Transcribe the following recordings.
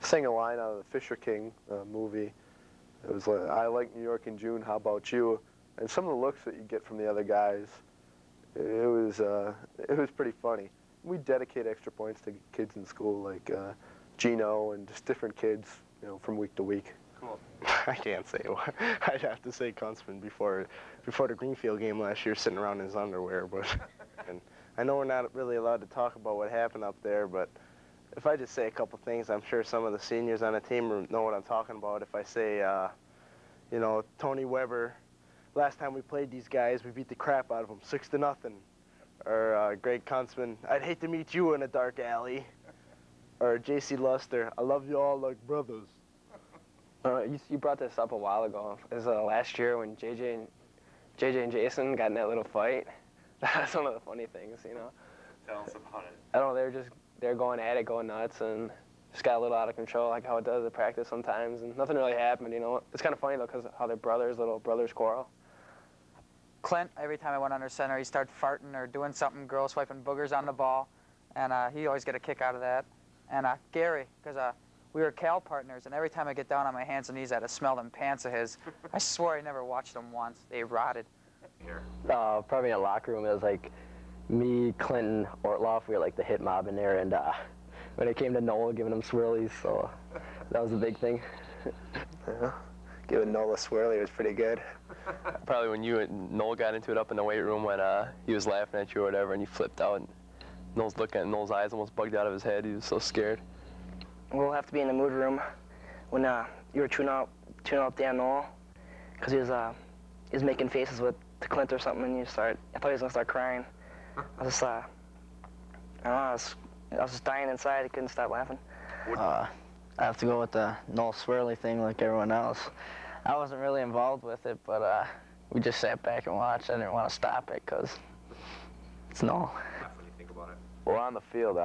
Sang a line out of the Fisher King movie. It was like, "I like New York in June, how about you?" And some of the looks that you get from the other guys, it was pretty funny. We dedicate extra points to kids in school like Gino and just different kids, you know, from week to week. Cool. I can't say what. I'd have to say Kunstman before the Greenfield game last year, sitting around in his underwear. But and I know we're not really allowed to talk about what happened up there, but if I just say a couple things, I'm sure some of the seniors on the team know what I'm talking about. If I say, you know, Tony Weber, last time we played these guys, we beat the crap out of them, 6-0. Or Greg Kunstman, I'd hate to meet you in a dark alley. Or J.C. Luster, I love you all like brothers. You brought this up a while ago. It was last year when JJ and Jason got in that little fight. That's one of the funny things, you know. Tell us about it. I don't know, they're going at it, going nuts, and just got a little out of control, like how it does at practice sometimes, and nothing really happened, you know. It's kind of funny, though, because how they're brothers, little brothers quarrel. Clint, every time I went under center, he'd start farting or doing something, girl swiping boogers on the ball, and he always get a kick out of that. And Gary, because we were Cal partners, and every time I get down on my hands and knees, I had to smell them pants of his. I swear I never watched them once. They rotted. Probably in a locker room, it was like me, Clinton, Ortloff, we were like the hit mob in there, and when it came to Noel, giving him swirlies, so that was a big thing. Yeah. Giving Noel a swirly was pretty good. Probably when you and Noel got into it up in the weight room when he was laughing at you or whatever, and you flipped out, and Noel's looking at Noel's eyes almost bugged out of his head. He was so scared. We'll have to be in the mood room when you were tuning out Dan Noel, because he was making faces to Clint or something, and I thought he was gonna start crying. I was just, I don't know, I was just dying inside. I couldn't stop laughing. I have to go with the Noel swirly thing like everyone else. I wasn't really involved with it, but we just sat back and watched. I didn't want to stop it because it's Noel. What do you think about it? Well, on the field,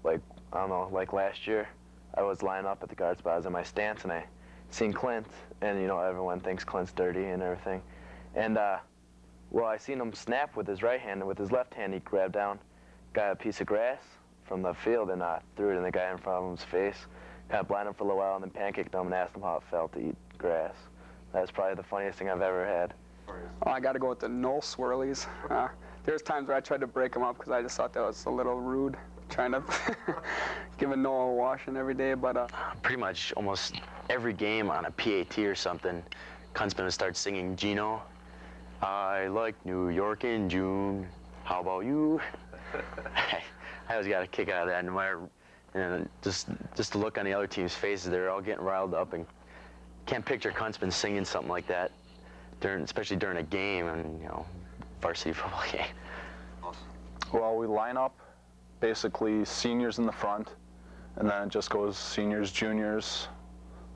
like, I don't know, like last year, I was lining up at the guard spot. I was in my stance, and I seen Clint, and, you know, everyone thinks Clint's dirty and everything. And, well, I seen him snap with his right hand, and with his left hand, he grabbed down, got a piece of grass from the field, and threw it in the guy in front of him's face. Kind of blinded him for a little while, and then pancaked him and asked him how it felt to eat grass. That's probably the funniest thing I've ever had. Oh, I got to go with the Noel swirlies. There's times where I tried to break them up because I just thought that was a little rude, trying to give a Noel a washing every day, but... Pretty much almost every game on a PAT or something, Kunzman would start singing Gino. I like New York in June. How about you? I always got a kick out of that. No matter, just the look on the other team's faces, they're all getting riled up, and can't picture Kunzman singing something like that especially during a game and varsity football game. Well, we line up basically seniors in the front, and then it just goes seniors, juniors,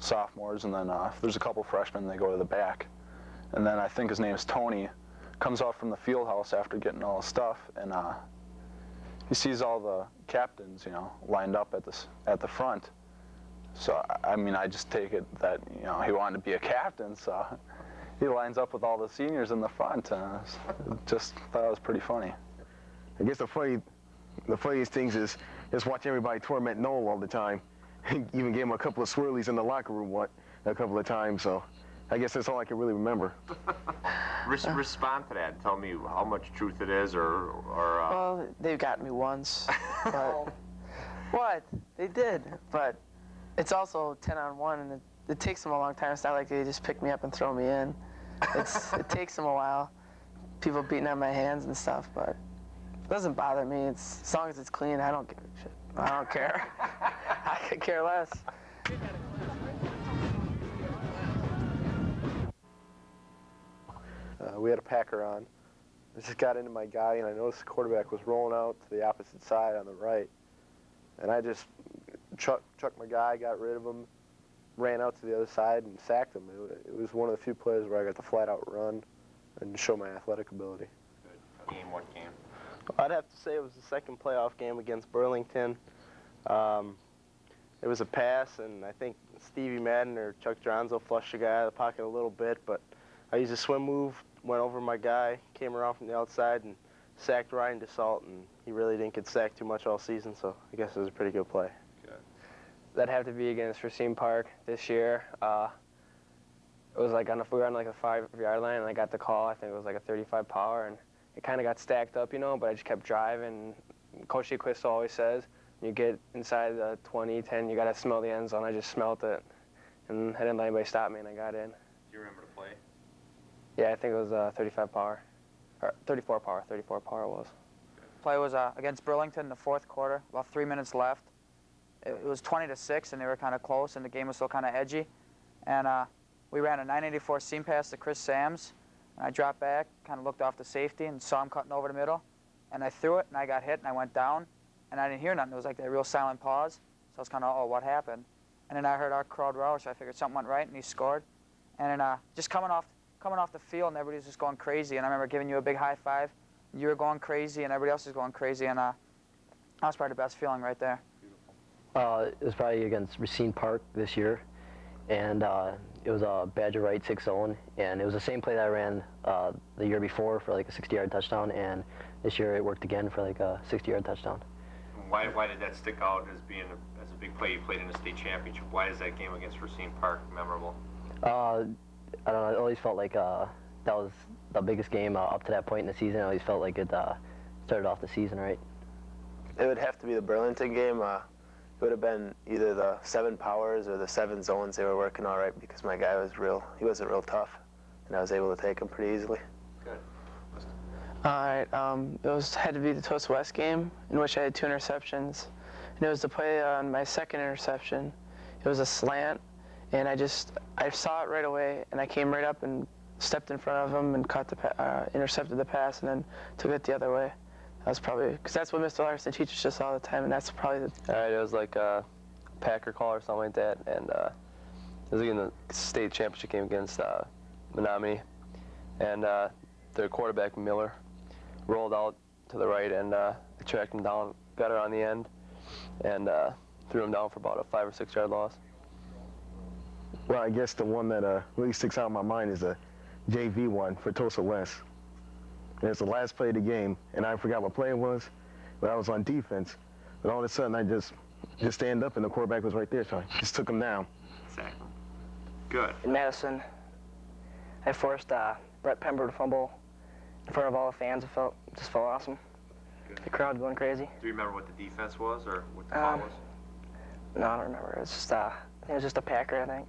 sophomores, and then if there's a couple freshmen, they go to the back. And then I think his name is Tony, comes out from the field house after getting all his stuff, and he sees all the captains, lined up at the front. So I mean, I just take it that he wanted to be a captain, so he lines up with all the seniors in the front. Just thought it was pretty funny. I guess the funniest things is just watching everybody torment Noel all the time. Even gave him a couple of swirlies in the locker room a couple of times, so I guess that's all I can really remember. Respond to that and tell me how much truth it is, or Well, they've got me once, but what? They did, but it's also 10-on-1, and it takes them a long time. It's not like they just pick me up and throw me in. It takes them a while. People beating on my hands and stuff, but it doesn't bother me. As long as it's clean, I don't give a shit. I don't care. I could care less. We had a Packer on. I just got into my guy, and I noticed the quarterback was rolling out to the opposite side on the right. And I just chucked my guy, got rid of him, ran out to the other side, and sacked him. It was one of the few plays where I got to flat-out run and show my athletic ability. Good. What game? I'd have to say it was the second playoff game against Burlington. It was a pass, and I think Stevie Madden or Chuck Dronzo flushed the guy out of the pocket a little bit, but I used a swim move, went over my guy, came around from the outside, and sacked Ryan DeSalt, and he really didn't get sacked too much all season, so I guess it was a pretty good play. Good. That'd have to be against Racine Park this year. It was like we were on like a 5-yard line, and I got the call. I think it was like a 35 power, and it kind of got stacked up, but I just kept driving. Coach DeQuisto always says, you get inside the 20, 10, you got to smell the end zone. I just smelt it, and I didn't let anybody stop me, and I got in. Do you remember the play? Yeah, I think it was 35 power, or 34 power. 34 power it was. Play was against Burlington in the fourth quarter, about 3 minutes left. It was 20-6, and they were kind of close, and the game was still kind of edgy. And we ran a 984 seam pass to Chris Sams, and I dropped back, kind of looked off the safety, and saw him cutting over the middle. And I threw it, and I got hit, and I went down, and I didn't hear nothing. It was like that real silent pause. So I was kind of, oh, what happened? And then I heard our crowd roar, so I figured something went right, and he scored. And then just coming off the field, and everybody was just going crazy. And I remember giving you a big high five. You were going crazy, and everybody else was going crazy. And that was probably the best feeling right there. It was probably against Racine Park this year, and it was a Badger right 6 zone, and it was the same play that I ran the year before for like a 60-yard touchdown, and this year it worked again for like a 60-yard touchdown. Why did that stick out as being as a big play you played in a state championship? Why is that game against Racine Park memorable? I don't know. I always felt like that was the biggest game up to that point in the season. I always felt like it started off the season right. It would have to be the Burlington game. It would have been either the 7 powers or the 7 zones. They were working all right because my guy he wasn't real tough, and I was able to take him pretty easily. Good. All right, had to be the Toast West game in which I had 2 interceptions. And it was the play on my second interception. It was a slant, and I saw it right away, and I came right up and stepped in front of him and caught intercepted the pass, and then took it the other way. That was probably, because that's what Mr. Larson teaches us all the time, and that's probably the... All right, it was like a Packer call or something like that, and it was in the state championship game against Menominee, and their quarterback, Miller, rolled out to the right and tracked him down, got her on the end, and threw him down for about a 5 or 6 yard loss. Well, I guess the one that really sticks out in my mind is the JV one for Tulsa West. And it's the last play of the game, and I forgot what play it was, but I was on defense. But all of a sudden, I just stand up, and the quarterback was right there, so I just took him down. Exactly. Good. In Madison, I forced Brett Pember to fumble in front of all the fans. It just felt awesome. Good. The crowd going crazy. Do you remember what the defense was or what the call was? No, I don't remember. It's just, I think it was just a Packer, I think.